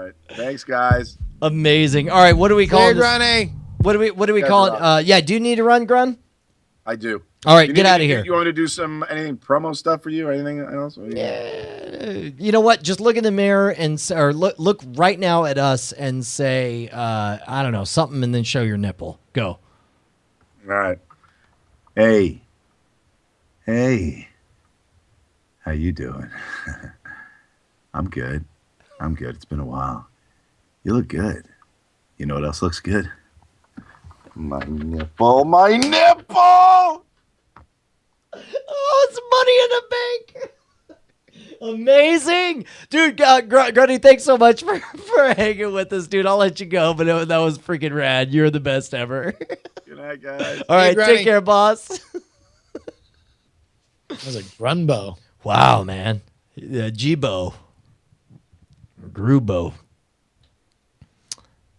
right. Thanks, guys. Amazing. All right, what do we call this? Grunny. What do we call it? Yeah, do you need to run, Grun? I do. All right, get out of here. You want me to do anything promo stuff for you or anything else? Yeah. You know what? Just look in the mirror or look right now at us and say, I don't know, something, and then show your nipple. Go. All right. Hey. How you doing? I'm good. It's been a while. You look good. You know what else looks good? My nipple. Oh, it's money in the bank. Amazing. Dude, Grundy, thanks so much for hanging with us, dude. I'll let you go, but that was freaking rad. You're the best ever. Good night, guys. All right, take care, boss. That was a Grunbo. Wow, man. G-Bo. Grubo.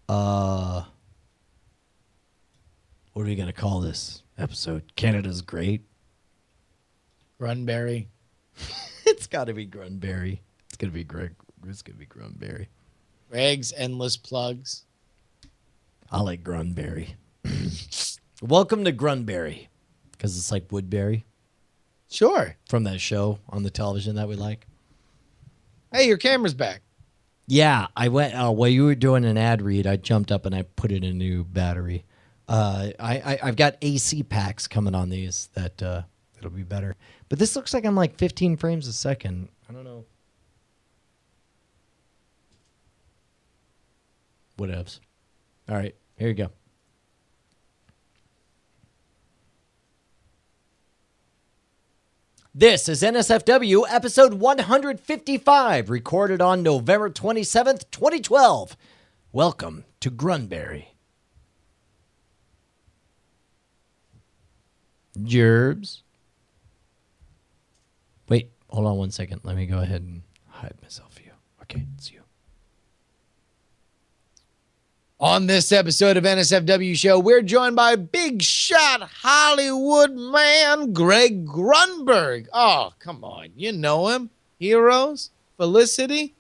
What are we going to call this episode? Canada's Great? Grunberry. It's got to be Grunberry. It's going to be Greg. It's going to be Grunberry. Greg's Endless Plugs. I like Grunberry. Welcome to Grunberry. Because it's like Woodbury. Sure. From that show on the television that we like. Hey, your camera's back. Yeah, I went, while you were doing an ad read, I jumped up and I put in a new battery. I've got AC packs coming on these that it'll be better. But this looks like I'm like 15 frames a second. I don't know. Whatevs. All right, here you go. This is NSFW episode 155, recorded on November 27th, 2012. Welcome to Grunberry. Gerbs. Wait, hold on one second. Let me go ahead and hide myself for you. Okay, it's you. On this episode of NSFW Show, we're joined by big shot Hollywood man Greg Grunberg. Oh, come on. You know him. Heroes, Felicity,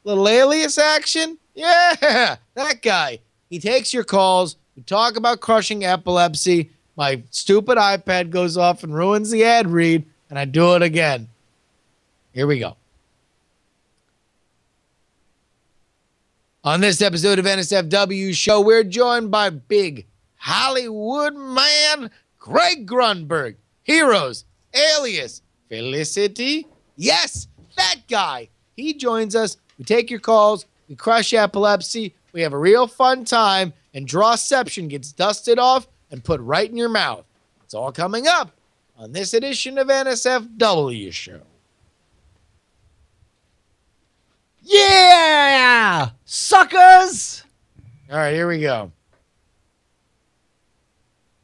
little Alias action. Yeah, that guy. He takes your calls. We talk about crushing epilepsy. My stupid iPad goes off and ruins the ad read, and I do it again. Here we go. On this episode of NSFW Show, we're joined by big Hollywood man Greg Grunberg. Heroes, Alias, Felicity. Yes, that guy. He joins us. We take your calls. We crush epilepsy. We have a real fun time. And Drawception gets dusted off and put right in your mouth. It's all coming up on this edition of NSFW Show. Yeah! Suckers! All right, here we go.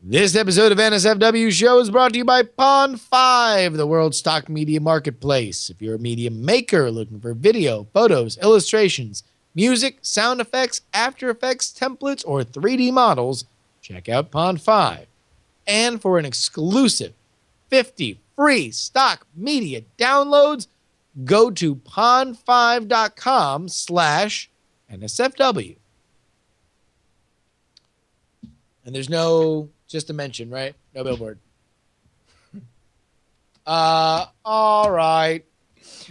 This episode of NSFW Show is brought to you by Pond 5, the world's stock media marketplace. If you're a media maker looking for video, photos, illustrations, music, sound effects, After Effects, templates, or 3D models, check out Pond 5. And for an exclusive 50 free stock media downloads, go to pond5.com/NSFW. And there's no, just a mention, right? No billboard. All right.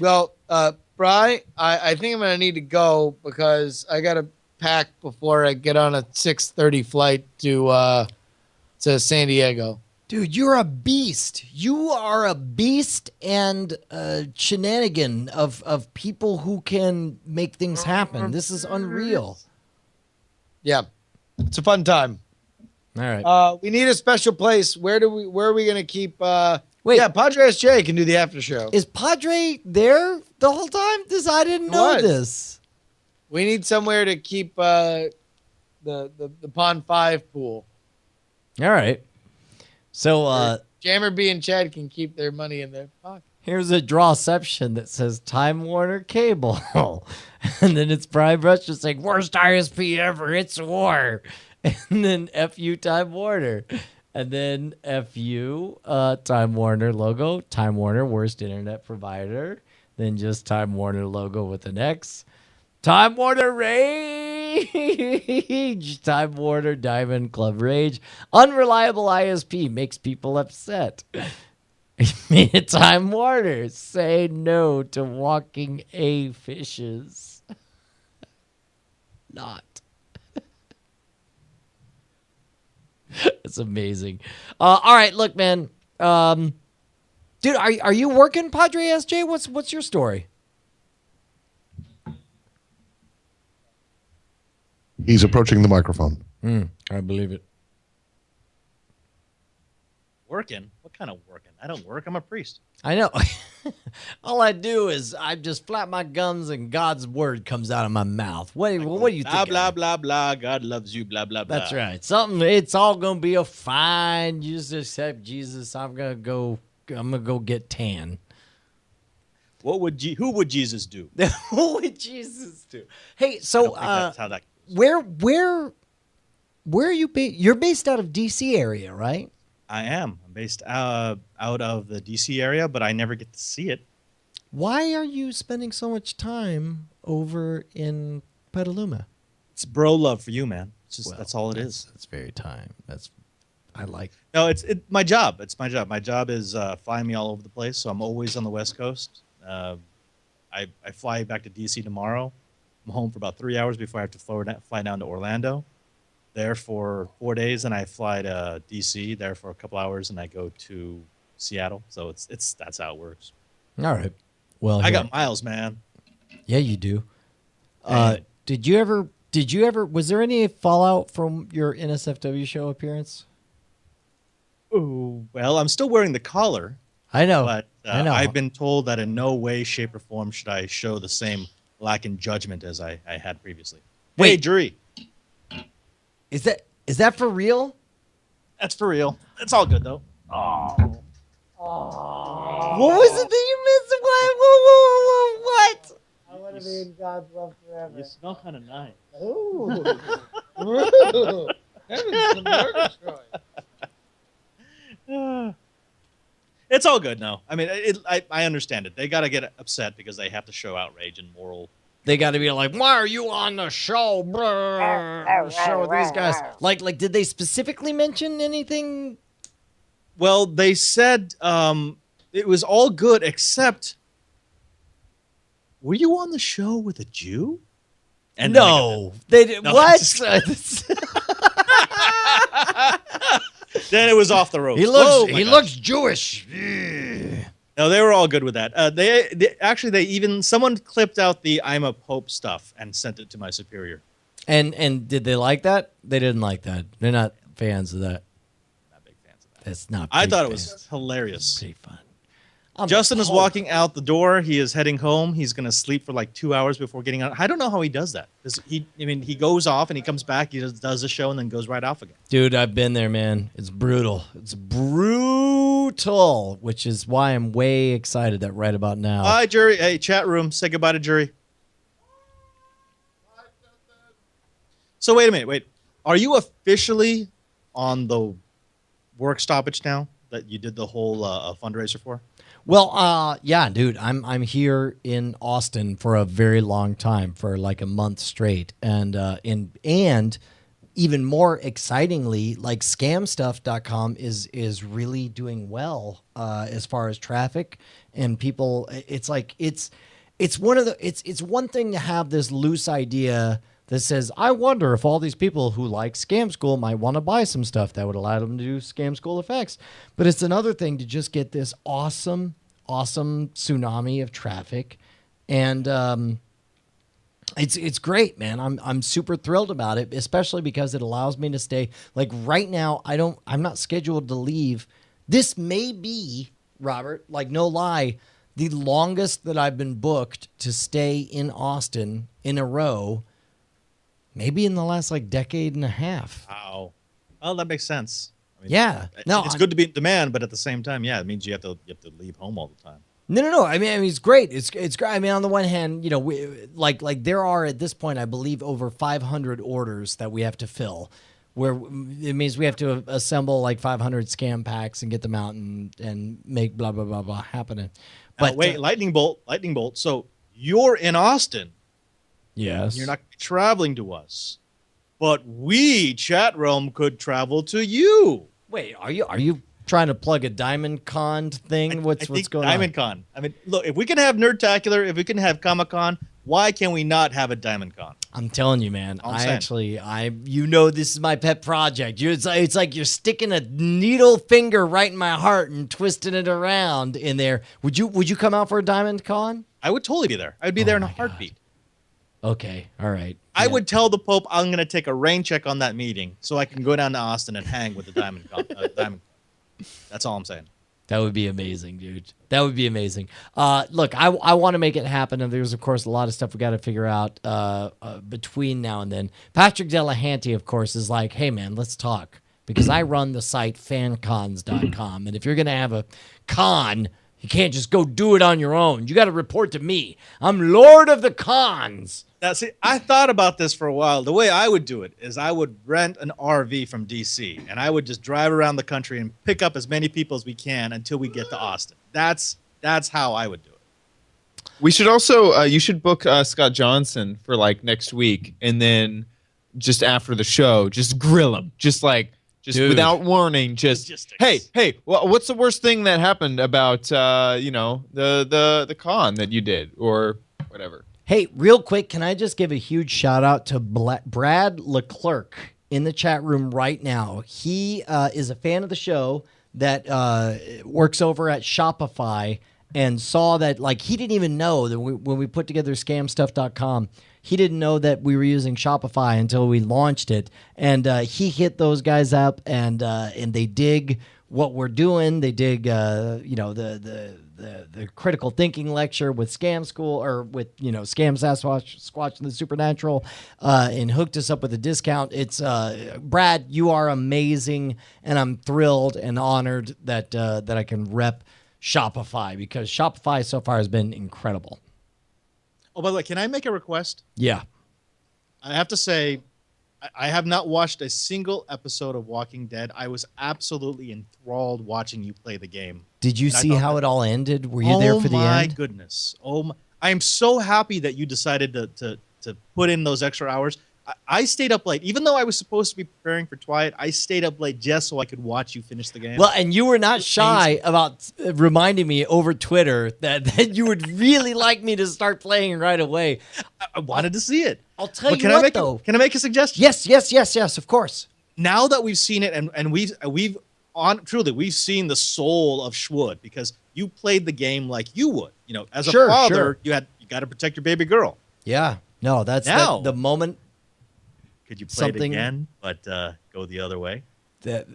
Well, Bri, I think I'm going to need to go because I got to pack before I get on a 6:30 flight to San Diego. Dude, you're a beast. You are a beast and a shenanigan of people who can make things happen. This is unreal. Yeah, it's a fun time. All right. We need a special place. Where are we going to keep? Wait. Yeah, Padre SJ can do the after show. Is Padre there the whole time? I didn't know this. We need somewhere to keep the Pond 5 pool. All right. So Jammer B and Chad can keep their money in their pocket. Here's a Drawception that says Time Warner Cable. And then it's Brian Brush just saying, worst ISP ever, it's war. And then FU Time Warner. And then FU Time Warner logo, Time Warner, worst internet provider. Then just Time Warner logo with an X. Time Warner Rage. Time Warner Diamond Club Rage. Unreliable ISP makes people upset. Time Warner. Say no to walking A fishes. Not. It's amazing. All right, look, man. Dude, are you working, Padre SJ? What's your story? He's approaching the microphone. I believe it. Working? What kind of working? I don't work. I'm a priest. I know. All I do is I just flap my gums and God's word comes out of my mouth. What do you think? Blah, blah, blah. God loves you, blah, blah, blah. That's right. It's all going to be a fine. You just accept Jesus. I'm going to go get tan. Who would Jesus do? What would Jesus do? Hey, so that's how that goes. where are you based? You're based out of DC area, right? I am. I'm based out of the DC area, but I never get to see it. Why are you spending so much time over in Petaluma? It's bro love for you, man. It's just that's all it is. That's very time. I like. No, it's my job. It's my job. My job is flying me all over the place, so I'm always on the West Coast. I fly back to DC tomorrow. I'm home for about 3 hours before I have to fly down to Orlando. There for 4 days, and I fly to DC. There for a couple hours, and I go to Seattle. So that's how it works. All right. Well, I got miles, man. Yeah, you do. Did you ever? Was there any fallout from your NSFW show appearance? Ooh, well, I'm still wearing the collar. I know. But I know. I've been told that in no way, shape, or form should I show the same lack in judgment as I had previously. Wait. Hey, jury. Is that for real? That's for real. It's all good, though. What was it that you missed? What? I want to be in God's love forever. You smell kind of nice. Ooh. Ooh. Heaven's the murgatroyd. It's all good now. I mean, I understand it. They got to get upset because they have to show outrage and moral. They got to be like, why are you on the show, bro? Show these guys. Like, did they specifically mention anything? Well, they said it was all good except, were you on the show with a Jew? And No, they did. No, What? Then it was off the ropes. He Oh, my gosh. looks Jewish. No, they were all good with that. They actually someone clipped out the "I'm a Pope" stuff and sent it to my superior. And did they like that? They didn't like that. They're not fans of that. Not big fans of that. That's not. I big thought it fans. was hilarious. Pretty fun. Justin is walking out the door. He is heading home. He's going to sleep for like 2 hours before getting out. I don't know how he does that. He goes off and he comes back. He does the show and then goes right off again. Dude, I've been there, man. It's brutal. It's brutal, which is why I'm way excited that right about now. Hi, jury. Hey, chat room. Say goodbye to jury. So wait a minute. Wait. Are you officially on the work stoppage now that you did the whole fundraiser for? Well, yeah, dude, I'm here in Austin for a very long time, for like a month straight, and even more excitingly, like scamstuff.com is really doing well as far as traffic and people. It's like it's one thing to have this loose idea that says, I wonder if all these people who like Scam School might want to buy some stuff that would allow them to do Scam School effects. But it's another thing to just get this awesome tsunami of traffic. And it's great, man. I'm super thrilled about it, especially because it allows me to stay. Like right now, I'm not scheduled to leave. This may be, Robert, like no lie, the longest that I've been booked to stay in Austin in a row. Maybe in the last like decade and a half. Wow. Well, that makes sense. I mean, Yeah. No, it's good to be in demand, but at the same time, yeah, it means you have to leave home all the time. No. I mean, it's great. It's great. I mean, on the one hand, you know, like there are at this point, I believe, over 500 orders that we have to fill, where it means we have to assemble like 500 scam packs and get them out and make blah blah blah blah happening. But But wait, lightning bolt. So you're in Austin, Yes. You're not traveling to us. But we, chat realm, could travel to you. Wait, are you trying to plug a Diamond Con thing? What's going Diamond on? Con. I mean, look, if we can have Nerdtacular, if we can have Comic Con, why can we not have a Diamond Con? I'm telling you, man. All I'm saying. This is my pet project. It's like you're sticking a needle finger right in my heart and twisting it around in there. Would you come out for a Diamond Con? I would totally be there. I would be there in a heartbeat. Okay, all right. I would tell the Pope I'm going to take a rain check on that meeting so I can go down to Austin and hang with the Diamond Con. That's all I'm saying. That would be amazing, dude. That would be amazing. Look, I want to make it happen, and there's, of course, a lot of stuff we got to figure out between now and then. Patrick Delahanty, of course, is like, hey, man, let's talk. Because I run the site fancons.com, and if you're going to have a con, you can't just go do it on your own. You got to report to me. I'm Lord of the Cons. Now, see, I thought about this for a while. The way I would do it is I would rent an RV from DC, and I would just drive around the country and pick up as many people as we can until we get to Austin. That's how I would do it. We should also you should book Scott Johnson for like next week, and then just after the show, just grill him, just Dude. without warning. Just Logistics. hey, what's the worst thing that happened about the con that you did or whatever? Hey, real quick, can I just give a huge shout out to Brad Leclerc in the chat room right now? He is a fan of the show that works over at Shopify and saw that, like, he didn't even know that when we put together scamstuff.com, he didn't know that we were using Shopify until we launched it. And he hit those guys up, and they dig what we're doing. They dig, the critical thinking lecture with Scam School, or with, Scam Sasquatch and the Supernatural, and hooked us up with a discount. It's Brad, you are amazing, and I'm thrilled and honored that I can rep Shopify, because Shopify so far has been incredible. Oh, by the way, can I make a request? Yeah. I have to say, I have not watched a single episode of Walking Dead. I was absolutely enthralled watching you play the game. Did you see how it all ended? Were you there for the end? Oh my goodness! I am so happy that you decided to put in those extra hours. I stayed up late, even though I was supposed to be preparing for Twilight. I stayed up late just so I could watch you finish the game. Well, and you were not shy about reminding me over Twitter that you would really like me to start playing right away. I wanted to see it. I'll tell But you what, though. Can I make a suggestion? Yes, of course. Now that we've seen it, and we've seen the soul of Schwood, because you played the game like you would. As a father, you got to protect your baby girl. Yeah. No, that's Now- the moment. Could you play Something- it again, but go the other way?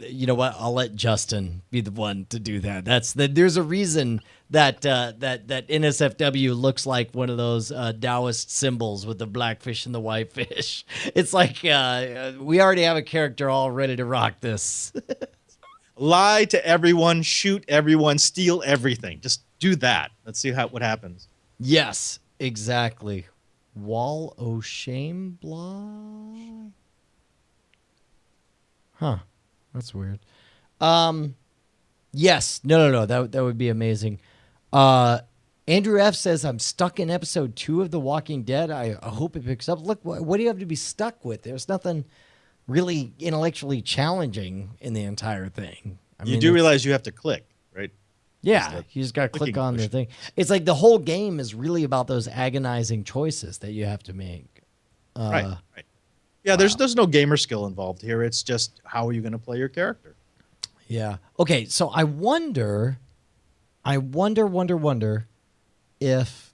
You know what? I'll let Justin be the one to do that. There's a reason that NSFW looks like one of those Taoist symbols with the black fish and the white fish. It's like we already have a character all ready to rock this. Lie to everyone, shoot everyone, steal everything. Just do that. Let's see what happens. Yes, exactly. Wall o' Shame blah. Huh. That's weird. Yes. No. That would be amazing. Andrew F says, I'm stuck in episode 2 of The Walking Dead. I hope it picks up. Look, what do you have to be stuck with? There's nothing really intellectually challenging in the entire thing. You do realize you have to click, right? Yeah, you just got to click on the thing. It's like the whole game is really about those agonizing choices that you have to make. Right. Yeah, there's no gamer skill involved here. It's just how are you going to play your character? Yeah. Okay, so I wonder if...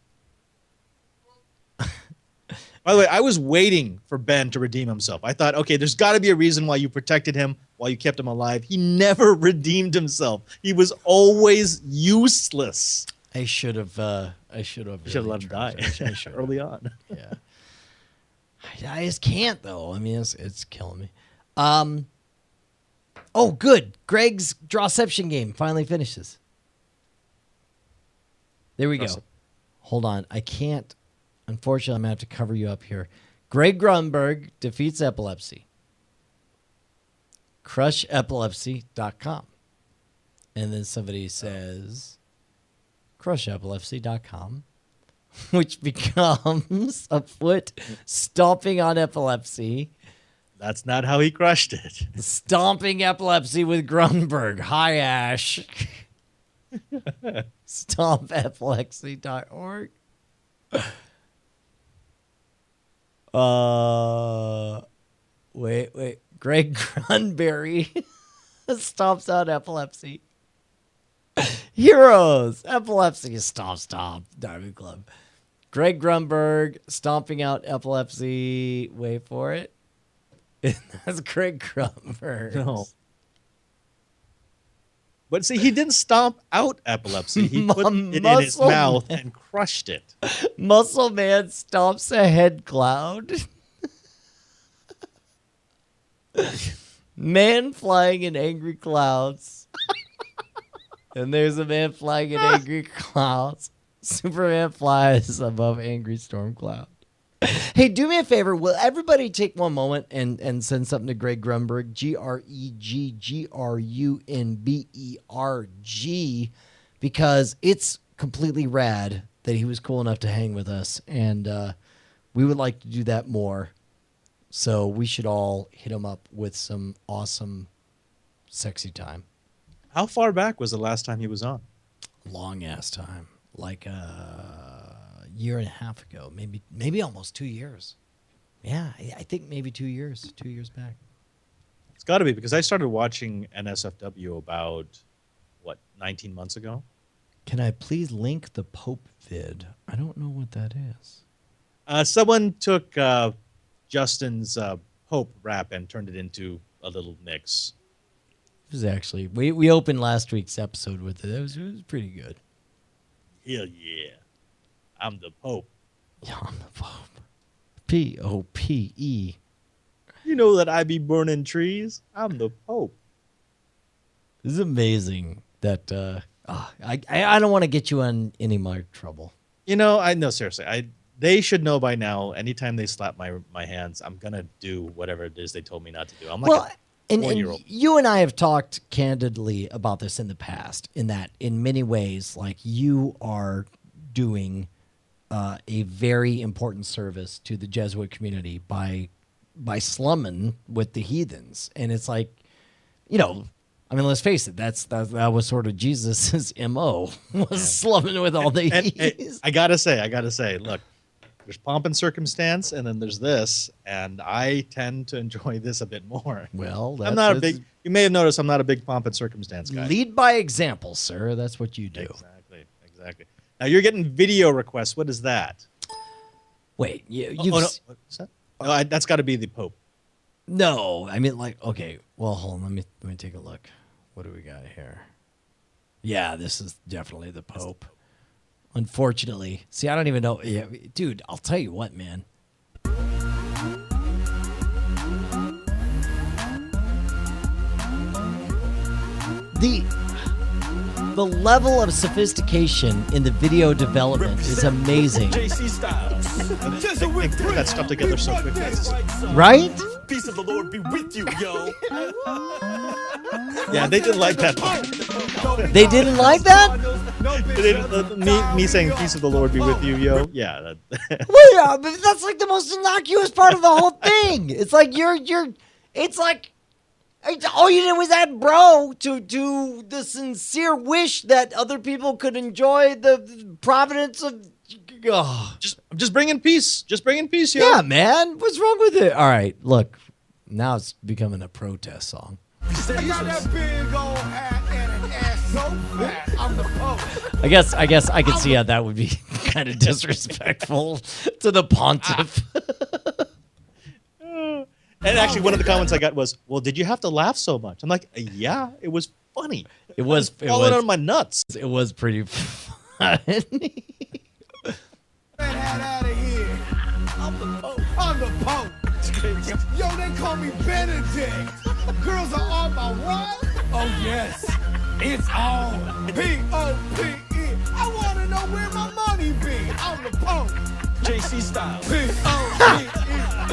By the way, I was waiting for Ben to redeem himself. I thought, okay, there's got to be a reason why you protected him, why you kept him alive. He never redeemed himself. He was always useless. I should have Should have let him die early on. Yeah. I just can't, though. I mean, it's killing me. Oh, good. Greg's Drawception game finally finishes. There we go. Hold on. I can't. Unfortunately, I'm going to have to cover you up here. Greg Grunberg defeats epilepsy. CrushEpilepsy.com. And then somebody says, CrushEpilepsy.com which becomes a foot stomping on epilepsy. That's not how he crushed it. Stomping epilepsy with Grunberg. Hi, Ash. StompEpilepsy.org. Wait. Greg Grunberry stomps out epilepsy. Heroes. Epilepsy. Stomp. Diamond Club. Greg Grunberg stomping out epilepsy. Wait for it. That's Greg Grunberg. No. But see, he didn't stomp out epilepsy. He put it in his Muscle mouth Man. and crushed it. Muscle Man stomps a head cloud. Man flying in angry clouds. And there's a man flying in angry clouds. Superman flies above angry storm cloud. Hey, do me a favor. Will everybody take one moment and send something to Greg Grunberg, GregGrunberg, because it's completely rad that he was cool enough to hang with us, and we would like to do that more. So we should all hit him up with some awesome, sexy time. How far back was the last time he was on? Long ass time, like year and a half ago, maybe almost 2 years. Yeah, I think maybe 2 years. 2 years back. It's got to be, because I started watching NSFW about 19 months ago. Can I please link the Pope vid? I don't know what that is. Someone took Justin's Pope rap and turned it into a little mix. It was actually we opened last week's episode with it. It was pretty good. Hell yeah, I'm the Pope. Yeah, I'm the Pope. P-O-P-E. You know that I be burning trees. I'm the Pope. This is amazing that I don't want to get you in any more trouble. You know, seriously. They should know by now. Anytime they slap my hands, I'm gonna do whatever it is they told me not to do. I'm like and 4-year-old. you and I have talked candidly about this in the past, in that in many ways, like, you are doing a very important service to the Jesuit community by slumming with the heathens. And it's like, you know, I mean, let's face it, that was sort of Jesus's MO, was slumming with all the heathens. I gotta say, look, there's pomp and circumstance, and then there's this, and I tend to enjoy this a bit more. Well, I'm not a big. You may have noticed I'm not a big pomp and circumstance guy. Lead by example, sir. That's what you do. Exactly. Now you're getting video requests. What is that? Wait, you've no. What's that? No, that's got to be the Pope. No, I mean, like, okay. Well, hold on. Let me take a look. What do we got here? Yeah, this is definitely the Pope. Unfortunately, see, I don't even know. Yeah, dude, I'll tell you what, man. The level of sophistication in the video development is amazing. They put that stuff together so quickly. Right? Peace of the Lord be with you, yo. Yeah, they didn't like that. They didn't like that? Me saying peace of the Lord be with you, yo. Yeah. Well, yeah, but that's like the most innocuous part of the whole thing. It's like it's like all you did was add bro to the sincere wish that other people could enjoy the providence of. Oh. I'm just bringing peace. Just bringing peace, yo. Yeah, man. What's wrong with it? All right, look. Now it's becoming a protest song. I got that big old hat and an ass so fat. I'm the Pope. I guess I could see how that would be kind of disrespectful to the pontiff. And actually, one of the comments I got was, "Well, did you have to laugh so much?" I'm like, "Yeah, it was funny. It was falling on my nuts. It was pretty funny." That hat out of here. I'm the Pope. I'm the Pope. Yo, they call me Benedict. Girls are on my what? Oh, yes. It's on. P-O-P-E. I want to know where my money be. I'm the Pope. JC style. P-O-P-E.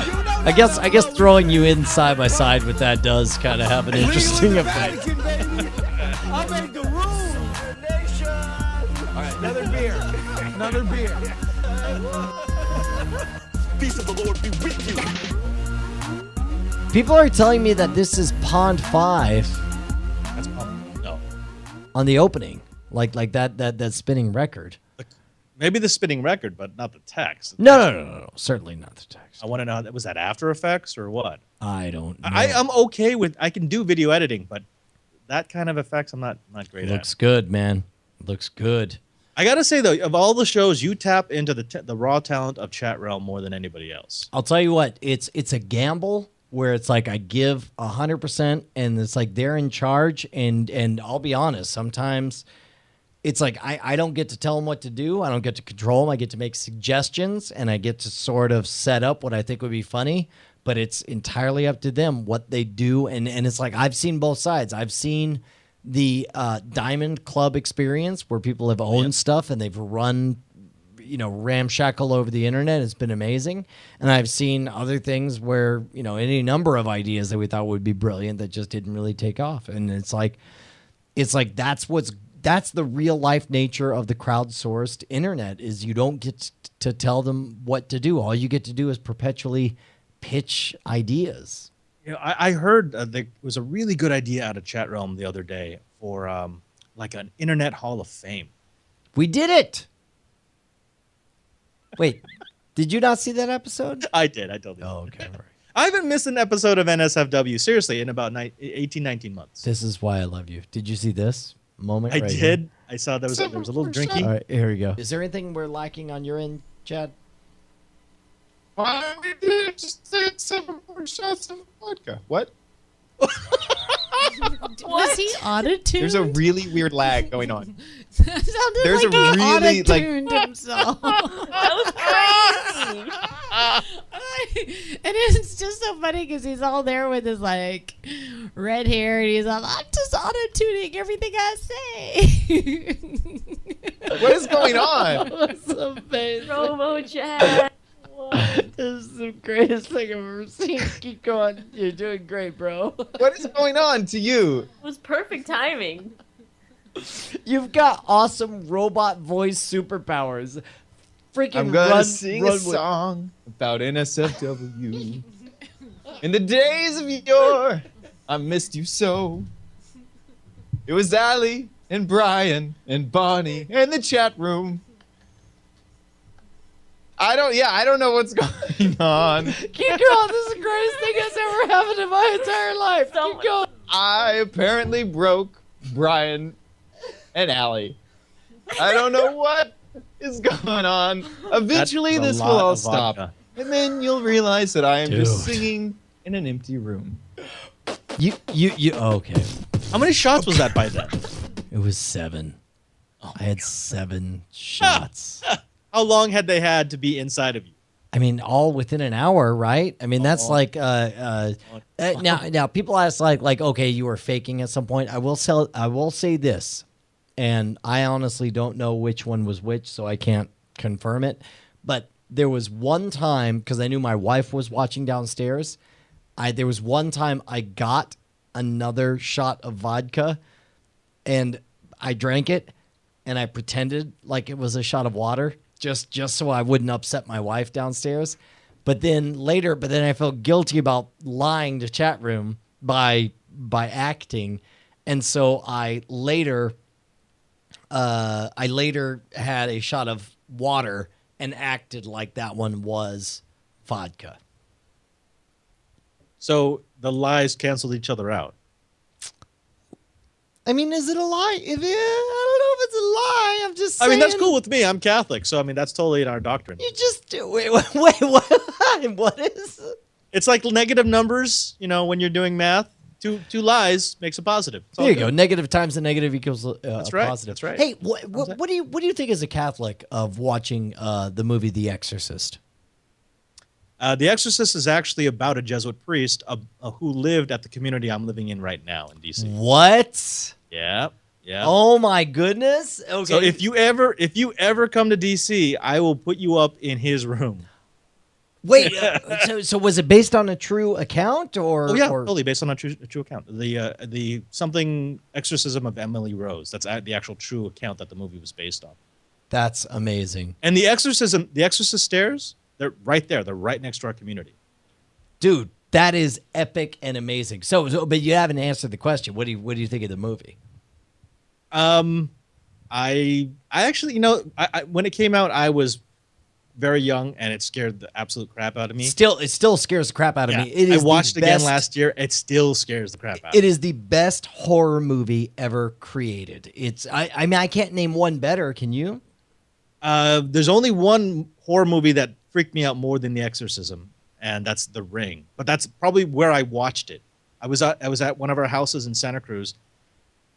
You know I guess throwing you in side by side with that does kind of have an interesting effect. I made the rules. All right, another beer. peace of the Lord be with you. People are telling me that this is Pond 5 That's no. on the opening. Like that spinning record. Maybe the spinning record, but not the text. No. Certainly not the text. I want to know, was that After Effects or what? I don't know. I'm okay with, I can do video editing, but that kind of effects I'm not great at. Looks good, man. Looks good. I gotta say though, of all the shows, you tap into the raw talent of Chat Realm more than anybody else. I'll tell you what, it's a gamble where it's like I give 100% and it's like they're in charge, and I'll be honest, sometimes it's like I don't get to tell them what to do. I don't get to control them. I get to make suggestions, and I get to sort of set up what I think would be funny, but it's entirely up to them what they do. And it's like I've seen both sides. I've seen the Diamond Club experience where people have owned stuff and they've run, ramshackle over the internet. It's been amazing. And I've seen other things where, any number of ideas that we thought would be brilliant that just didn't really take off. And it's like that's the real life nature of the crowdsourced internet is you don't get to tell them what to do. All you get to do is perpetually pitch ideas. I heard there was a really good idea out of Chat Realm the other day for like an Internet Hall of Fame. We did it. Wait, did you not see that episode? I did. I told you. Oh, okay. All right. I haven't missed an episode of NSFW, seriously, in about 18, 19 months. This is why I love you. Did you see this moment? I right did. here? I saw there was a little drinking. All right, here we go. Is there anything we're lacking on your end, Chad? Why we did just take 7 more shots of vodka? What? Was he auto-tuned? There's a really weird lag going on. Sounded There's like a he really, like- auto-tuned himself. That was crazy. And it's just so funny because he's all there with his like red hair and he's all, I'm just auto-tuning everything I say. What is going on? That's amazing. Robo chat. This is the greatest thing I've ever seen. Keep going. You're doing great, bro. What is going on to you? It was perfect timing. You've got awesome robot voice superpowers. Freaking I'm gonna run, sing run a with- song about NSFW. In the days of yore, I missed you so. It was Allie and Brian and Bonnie in the chat room. I don't know what's going on. Keep going. This is the greatest thing that's ever happened in my entire life. Keep going. I apparently broke Brian and Allie. I don't know what is going on. Eventually That's a this will lot all of stop. vodka. And then you'll realize that I am just Dude. singing in an empty room. You. Okay. How many shots was that by then? It was 7. I had 7 shots. How long had they had to be inside of you? I mean, all within an hour, right? I mean, that's like now people ask like, okay, you were faking at some point. I will say this, and I honestly don't know which one was which, so I can't confirm it. But there was one time, because I knew my wife was watching downstairs, there was one time I got another shot of vodka, and I drank it, and I pretended like it was a shot of water. Just so I wouldn't upset my wife downstairs. But then I felt guilty about lying to chat room by acting. And so I later had a shot of water and acted like that one was vodka. So the lies canceled each other out. I mean, is it a lie? I don't know if it's a lie. I'm just saying. I mean, that's cool with me. I'm Catholic, so I mean, that's totally in our doctrine. You just do. Wait, what? What is it? It's like negative numbers, when you're doing math. Two lies makes a positive. It's all There you go. good. Negative times a negative equals That's a right. positive. That's right. Hey, what do you think as a Catholic of watching the movie The Exorcist? The Exorcist is actually about a Jesuit priest who lived at the community I'm living in right now in DC. What? Yeah. Oh my goodness. Okay. So if you ever come to DC, I will put you up in his room. Wait, so was it based on a true account or? Oh yeah, or- totally based on a true account. The something exorcism of Emily Rose. That's the actual true account that the movie was based on. That's amazing. And the Exorcist stairs They're right there. They're right next to our community. Dude, that is epic and amazing. But you haven't answered the question. What do you think of the movie? I actually, I when it came out, I was very young, and it scared the absolute crap out of me. It still scares the crap out of me. It is I watched it again last year. It still scares the crap out of me. It is the best horror movie ever created. I mean, I can't name one better. Can you? There's only one horror movie that freaked me out more than The Exorcism, and that's The Ring. But that's probably where I watched it. I was at one of our houses in Santa Cruz,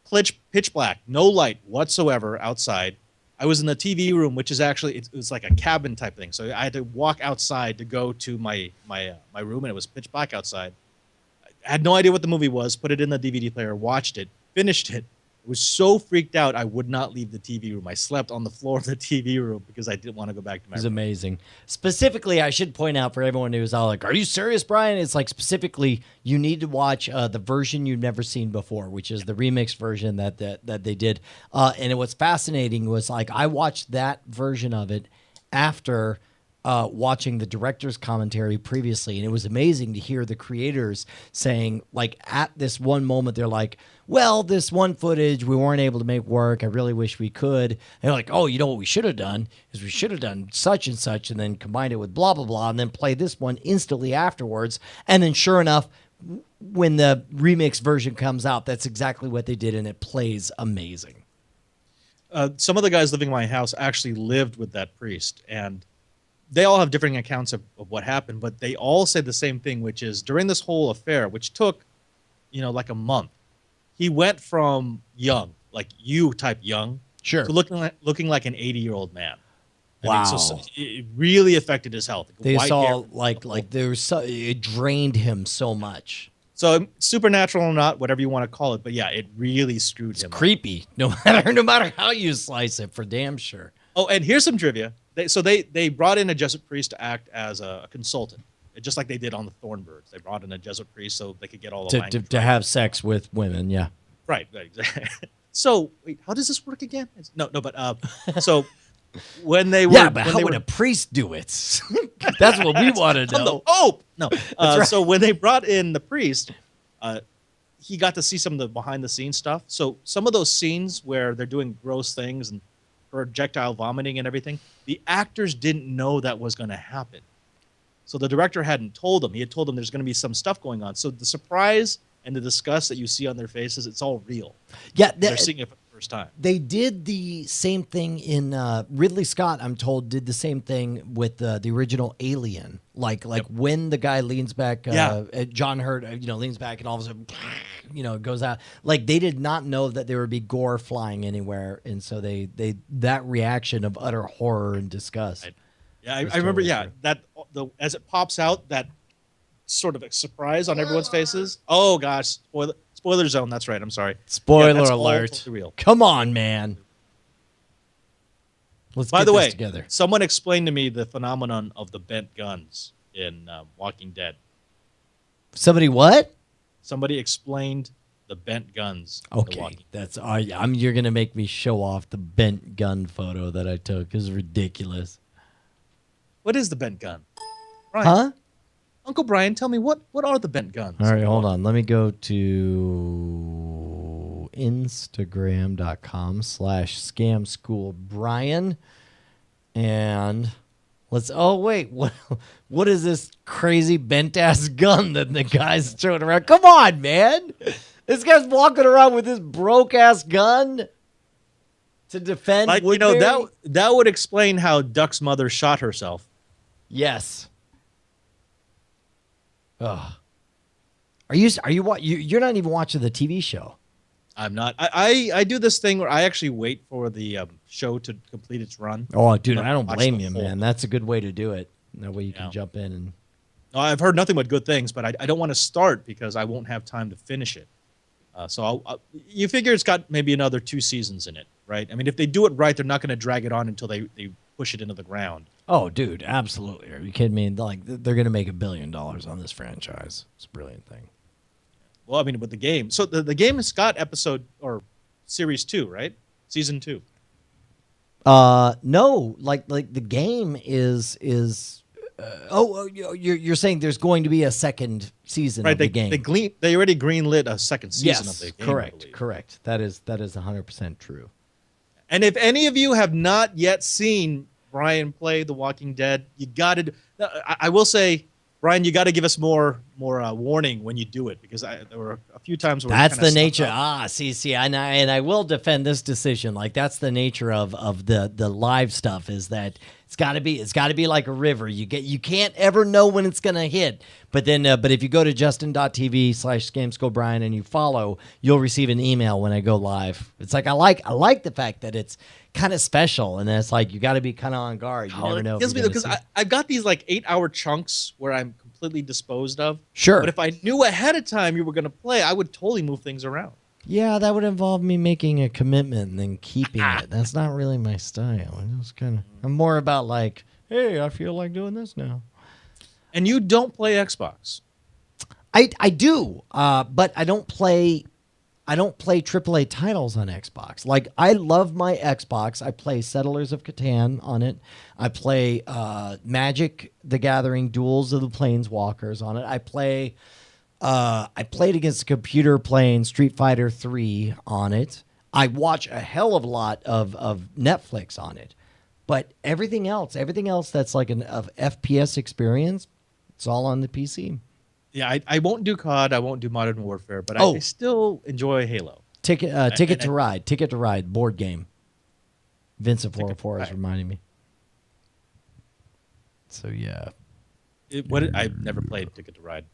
pitch black, no light whatsoever outside. I was in the TV room, which is actually it was like a cabin type thing. So I had to walk outside to go to my room, and it was pitch black outside. I had no idea what the movie was. Put it in the DVD player, watched it, finished it. I was so freaked out, I would not leave the TV room. I slept on the floor of the TV room because I didn't want to go back to my room. It was amazing. Specifically, I should point out for everyone who's all like, are you serious, Brian? It's like specifically, you need to watch the version you've never seen before, which is the remixed version that they did. And what's fascinating was like I watched that version of it after watching the director's commentary previously, and it was amazing to hear the creators saying, like, at this one moment, they're like, well, this one footage we weren't able to make work. I really wish we could. And they're like, oh, you know what we should have done is we should have done such and such, and then combined it with blah, blah, blah, and then play this one instantly afterwards. And then sure enough, when the remix version comes out, that's exactly what they did, and it plays amazing. Some of the guys living in my house actually lived with that priest, and they all have differing accounts of what happened, but they all say the same thing, which is during this whole affair, which took, like a month, he went from young, like you type young, sure, to looking like an 80-year-old man. Wow. So it really affected his health. They White saw hair. like there was it drained him so much. So supernatural or not, whatever you want to call it, but yeah, it really screwed him. Creepy, no matter how you slice it, for damn sure. Oh, and here's some trivia. They brought in a Jesuit priest to act as a consultant, just like they did on the Thornbirds. They brought in a Jesuit priest so they could get all the language to have sex with women. Yeah, right, exactly. So wait, how does this work again? But so when they were, but how would a priest do it? That's what we want to know. No. Right. So when they brought in the priest, he got to see some of the behind the scenes stuff. So some of those scenes where they're doing gross things and projectile vomiting and everything, the actors didn't know that was going to happen. So the director hadn't told them. He had told them there's going to be some stuff going on. So the surprise and the disgust that you see on their faces, it's all real. Yeah, they're seeing it for the first time. They did the same thing in Ridley Scott, I'm told, did the same thing with the original Alien. Like when the guy leans back, John Hurt, leans back and all of a sudden, goes out. Like they did not know that there would be gore flying anywhere, and so they that reaction of utter horror and disgust. I remember. Yeah, that as it pops out, that sort of a surprise on everyone's faces. Oh gosh, spoiler zone. That's right. I'm sorry. Spoiler alert. Real. Come on, man. Let's By get the this way, together. Someone explained to me the phenomenon of the bent guns in Walking Dead. Somebody what? Somebody explained the bent guns. Okay, you're gonna make me show off the bent gun photo that I took. It's ridiculous. What is the bent gun? Brian, Huh? Uncle Brian, tell me what are the bent guns? All right, hold on. Let me go to Instagram.com/scamschoolbrian. And let's, what is this crazy bent ass gun that the guy's throwing around? Come on, man. This guy's walking around with this broke ass gun to defend Woodbury? that would explain how Duck's mother shot herself. Yes. Ugh. You're not even watching the TV show. I'm not. I do this thing where I actually wait for the show to complete its run. Oh, dude, I don't blame you, man. That's a good way to do it. That way you can jump in and. No, I've heard nothing but good things, but I don't want to start because I won't have time to finish it. So you figure it's got maybe another 2 seasons in it, right? I mean, if they do it right, they're not going to drag it on until they push it into the ground. Oh, dude, absolutely. Are you kidding me? Like, they're going to make $1 billion on this franchise. It's a brilliant thing. Well, I mean, with the game. So the game has got episode or series 2, right? Season 2. No, like the game is You're saying there's going to be a second season of the game. They already greenlit a second season of the game. Correct. That is 100% true. And if any of you have not yet seen Brian play The Walking Dead, you got to. I will say, Brian, you got to give us more warning when you do it, because there were a few times where that's the nature. And I will defend this decision. Like, that's the nature of the live stuff, is that it's got to be like a river. You can't ever know when it's gonna hit. But if you go to justin.tv/GamescoBrian and you follow, you'll receive an email when I go live. It's like I like the fact that it's kind of special, and it's like you got to be kind of on guard. You never know. It kills me because I've got these like 8-hour chunks where I'm completely disposed of. Sure. But if I knew ahead of time you were going to play, I would totally move things around. Yeah, that would involve me making a commitment and then keeping it. That's not really my style. I'm more about like, hey, I feel like doing this now. And you don't play Xbox. I do, but I don't play AAA titles on Xbox. Like, I love my Xbox. I play Settlers of Catan on it. I play Magic: The Gathering, Duels of the Planeswalkers on it. I played against the computer playing Street Fighter 3 on it. I watch a hell of a lot of Netflix on it. But everything else that's like an FPS experience, it's all on the PC. Yeah, I won't do COD. I won't do Modern Warfare, but I still enjoy Halo. Ticket to Ride board game. Vincent 404 is reminding me. So yeah, I've never played Ticket to Ride.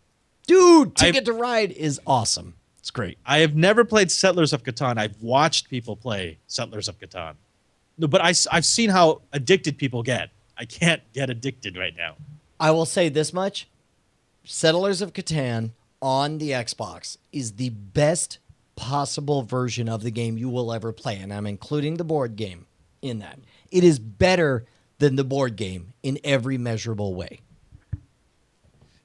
Dude, Ticket to Ride is awesome. It's great. I have never played Settlers of Catan. I've watched people play Settlers of Catan. No, but I've seen how addicted people get. I can't get addicted right now. I will say this much. Settlers of Catan on the Xbox is the best possible version of the game you will ever play, and I'm including the board game in that. It is better than the board game in every measurable way.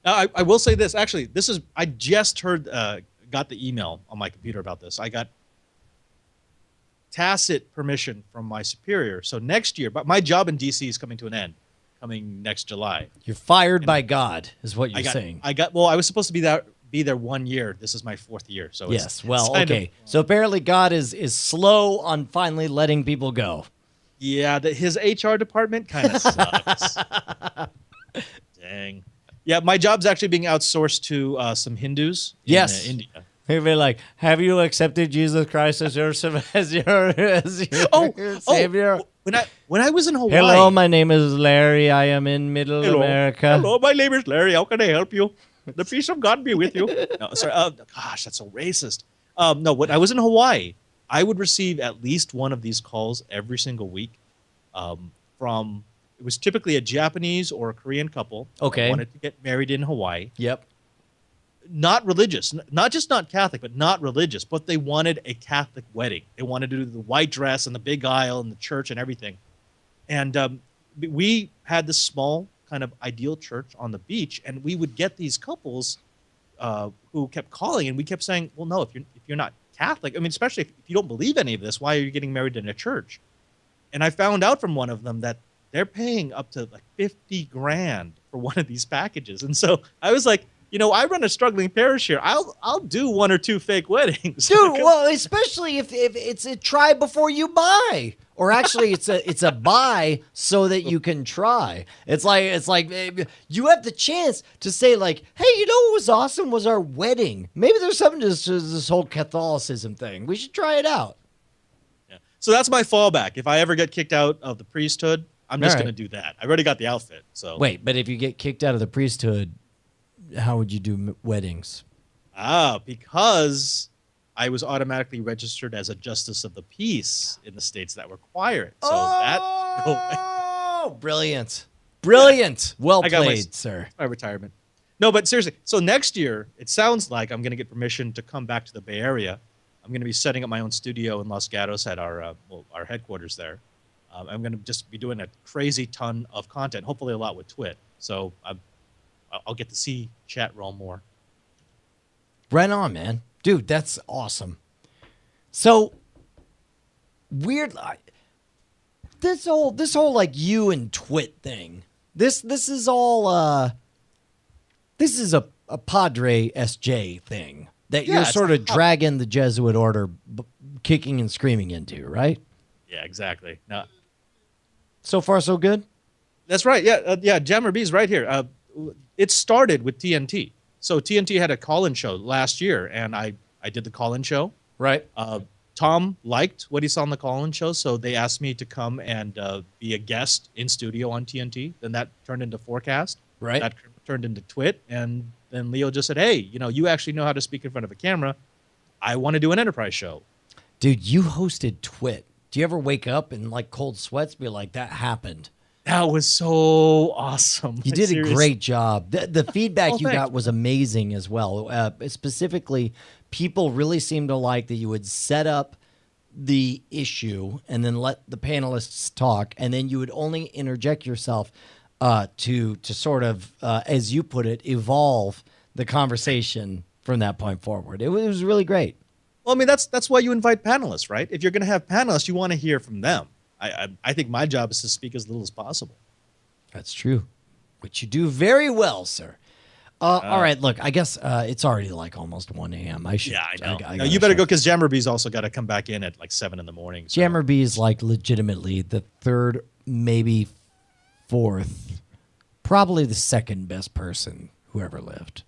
I will say this. Actually, I just got the email on my computer about this. I got tacit permission from my superior. So next year, but my job in DC is coming to an end, coming next July. You're fired by God, is what you're saying. I was supposed to be there 1 year. This is my 4th year. So yes. Okay. So apparently God is slow on finally letting people go. Yeah, his HR department kind of sucks. Dang. Yeah, my job's actually being outsourced to some Hindus in India. They'd be like, "Have you accepted Jesus Christ as your savior?" When I was in Hawaii. Hello, my name is Larry. I am in Middle America. Hello, my name is Larry. How can I help you? The peace of God be with you. No, sorry. Gosh, that's so racist. No, when I was in Hawaii, I would receive at least one of these calls every single week from. It was typically a Japanese or a Korean couple. Okay. Who wanted to get married in Hawaii. Yep. Not religious, not Catholic, but not religious. But they wanted a Catholic wedding. They wanted to do the white dress and the big aisle and the church and everything. And we had this small kind of ideal church on the beach, and we would get these couples who kept calling, and we kept saying, "Well, no, if you're not Catholic, I mean, especially if you don't believe any of this, why are you getting married in a church?" And I found out from one of them that they're paying up to like $50,000 for one of these packages. And so I was like, I run a struggling parish here. I'll do 1 or 2 fake weddings. Dude, well, especially if it's a try before you buy. Or actually it's a buy so that you can try. It's like you have the chance to say like, "Hey, what was awesome was our wedding. Maybe there's something to this whole Catholicism thing. We should try it out." Yeah. So that's my fallback. If I ever get kicked out of the priesthood, I'm just going to do that. I already got the outfit. So wait, but if you get kicked out of the priesthood, how would you do weddings? Because I was automatically registered as a justice of the peace in the states that require it. So brilliant. Well played, sir. My retirement. No, but seriously. So next year, it sounds like I'm going to get permission to come back to the Bay Area. I'm going to be setting up my own studio in Los Gatos at our headquarters there. I'm going to just be doing a crazy ton of content, hopefully a lot with Twit. So I'll get to see chat roll more. Right on, man. Dude, that's awesome. So, weird. This whole like you and Twit thing, This is all this is a Padre SJ thing that Yeah, you're it's sort like of dragging the Jesuit order kicking and screaming into, right? Yeah, exactly. No, So far, so good. that's right. Yeah, Jammer B's right here. It started with TNT. So TNT had a call-in show last year, and I did the call-in show. Right. Tom liked what he saw on the call-in show, so they asked me to come and be a guest in studio on TNT. Then that turned into Forecast. Right. That turned into Twit, and then Leo just said, "Hey, you actually know how to speak in front of a camera. I want to do an enterprise show." Dude, you hosted Twit. Do you ever wake up in like cold sweats, be like, that happened? That was so awesome. You Like, did a seriously. great job. The feedback you thanks. got was amazing as well. Specifically, people really seemed to like that you would set up the issue and then let the panelists talk, and then you would only interject yourself to sort of, as you put it, evolve the conversation from that point forward. It was really great. Well, I mean, that's why you invite panelists, right? If you're going to have panelists, you want to hear from them. I think my job is to speak as little as possible. That's true, which you do very well, sir. All right, look, I guess it's already like almost 1 a.m. I should. Yeah, I know. I No, gotta you better shut- go because Jammer B's also got to come back in at like 7 in the morning. So. Jammer B is like legitimately the third, maybe fourth, probably the second best person who ever lived.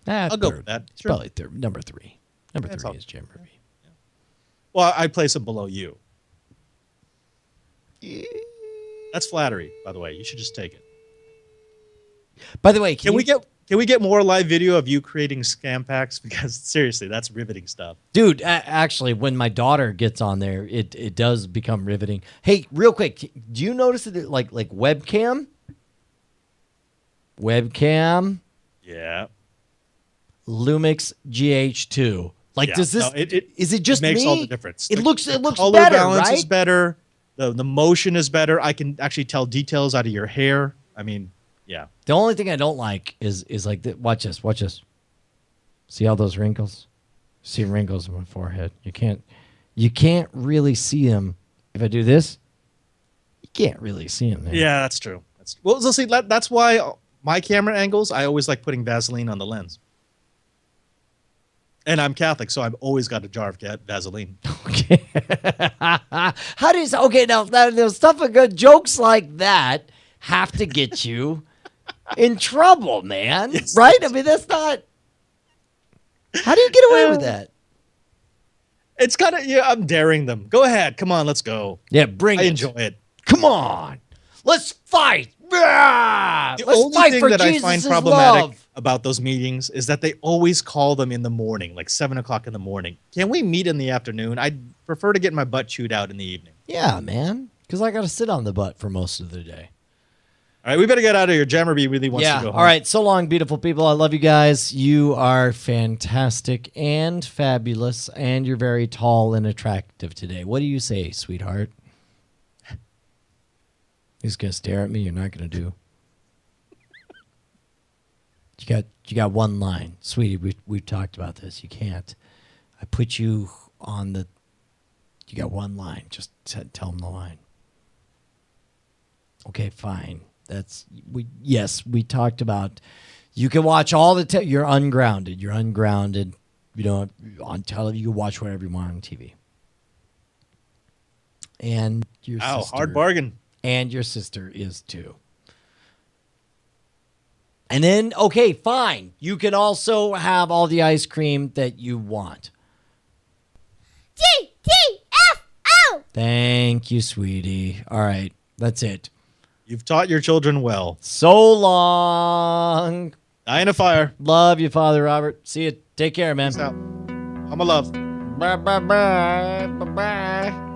I'll go with that. It's Sure. probably third, number three. Number That's three all. is Jammer B. Well, I place him below you. That's flattery, by the way. You should just take it. By the way, Can we get more live video of you creating scam packs? Because seriously, that's riveting stuff. Dude, actually, when my daughter gets on there, it does become riveting. Hey, real quick, do you notice that like webcam? Webcam, Yeah. Lumix GH2. Like, Yeah. does this? No, is it just it makes me? all the difference. It The- looks the better, color balance right? is better. The motion is better. I can actually tell details out of your hair. I mean, yeah. The only thing I don't like is like watch this. See all those wrinkles? See wrinkles in my forehead. You can't really see them. If I do this, you can't really see them. Yeah, that's true. Well, see, that's why my camera angles, I always like putting Vaseline on the lens. And I'm Catholic, so I've always got a jar of Vaseline. Okay. How do you say? Okay, now there's stuff of good jokes like that have to get you in trouble, man. Yes. Right? I mean, that's not. How do you get away with that? It's kind of, yeah, I'm daring them. Go ahead. Come on, let's go. Yeah, bring I it. enjoy it. Come on, let's fight. Ah, The let's only fight thing for that I Jesus' find problematic love. about those meetings is that they always call them in the morning, like 7 o'clock in the morning. Can we meet in the afternoon? I'd prefer to get my butt chewed out in the evening. Yeah, man, because I got to sit on the butt for most of the day. All right, we better get out of here. Jammer B really wants to go home. All right. So long, beautiful people. I love you guys. You are fantastic and fabulous, and you're very tall and attractive today. What do you say, sweetheart? He's gonna stare at me. You're not gonna do. You got one line, sweetie. We've talked about this. You can't. I put you on the. You got one line. Just tell him the line. Okay, fine. We talked about. You can watch all the. You're ungrounded. You're ungrounded. You know, on television, you can watch whatever you want on TV. And your sister. Hard bargain. And your sister is too. And then, okay, fine. You can also have all the ice cream that you want. GTFO! Thank you, sweetie. All right, that's it. You've taught your children well. So long. Die in a fire. Love you, Father Robert. See you. Take care, man. Peace out. I'm a love. Bye, bye, bye. Bye, bye.